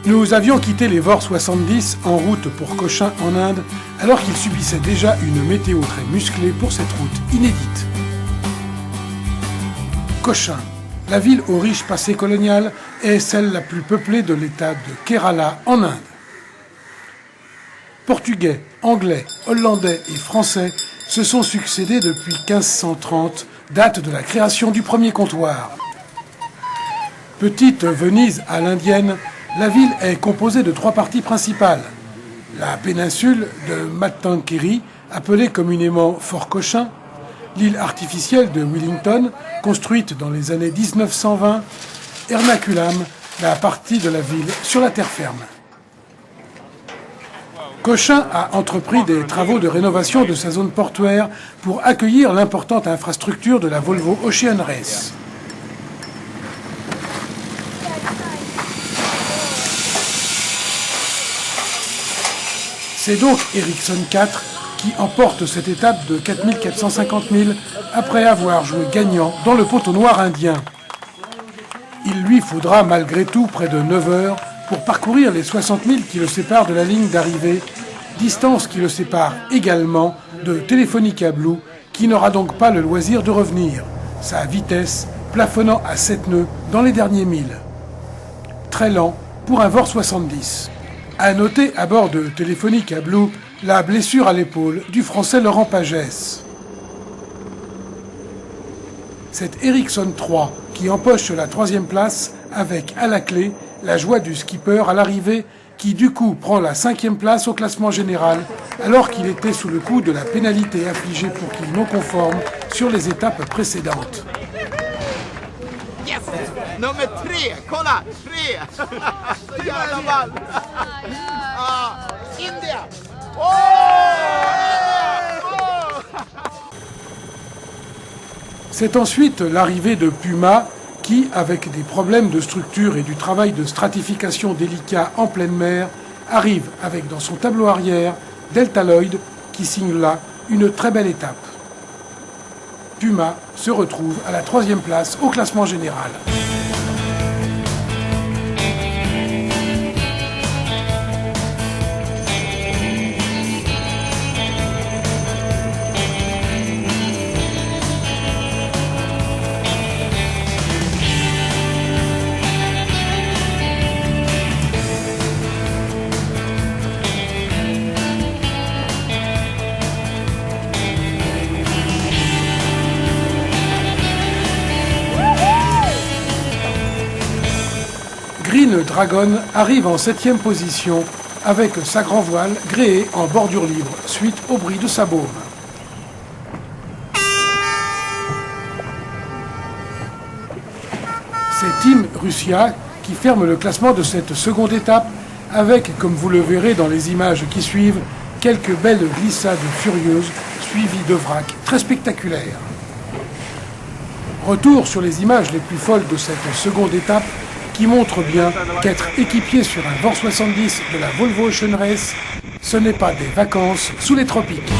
Nous avions quitté les VOR 70 en route pour Cochin en Inde, alors qu'il subissait déjà une météo très musclée pour cette route inédite. Cochin, la ville au riche passé colonial, est celle la plus peuplée de l'état de Kerala en Inde. Portugais, anglais, hollandais et français se sont succédés depuis 1530, date de la création du premier comptoir. Petite Venise à l'indienne, la ville est composée de 3 parties principales. La péninsule de Mattancherry, appelée communément Fort Cochin, l'île artificielle de Wellington, construite dans les années 1920, Ernakulam, la partie de la ville sur la terre ferme. Cochin a entrepris des travaux de rénovation de sa zone portuaire pour accueillir l'importante infrastructure de la Volvo Ocean Race. C'est donc Ericsson 4 qui emporte cette étape de 4 450 milles après avoir joué gagnant dans le poteau noir indien. Il lui faudra malgré tout près de 9 heures pour parcourir les 60 milles qui le séparent de la ligne d'arrivée, distance qui le sépare également de Telefonica Blue qui n'aura donc pas le loisir de revenir, sa vitesse plafonnant à 7 nœuds dans les derniers milles. Très lent pour un VOR 70. À noter à bord de Telefonica Blue la blessure à l'épaule du français Laurent Pagès. C'est Ericsson 3 qui empoche la 3e place avec à la clé la joie du skipper à l'arrivée qui du coup prend la 5e place au classement général alors qu'il était sous le coup de la pénalité affligée pour qu'il non conforme sur les étapes précédentes. Yes! Nummer 3! Kolla! 3! Så jävla ball! India! C'est ensuite l'arrivée de Puma qui, avec des problèmes de structure et du travail de stratification délicat en pleine mer, arrive avec dans son tableau arrière Delta Lloyd qui signe là une très belle étape. Puma se retrouve à la 3e place au classement général. Green Dragon arrive en 7e position avec sa grand voile gréée en bordure libre suite au bruit de sa baume. C'est Team Russia qui ferme le classement de cette seconde étape avec, comme vous le verrez dans les images qui suivent, quelques belles glissades furieuses suivies de vracs très spectaculaires. Retour sur les images les plus folles de cette seconde étape qui montre bien qu'être équipier sur un VOR 70 de la Volvo Ocean Race, ce n'est pas des vacances sous les tropiques.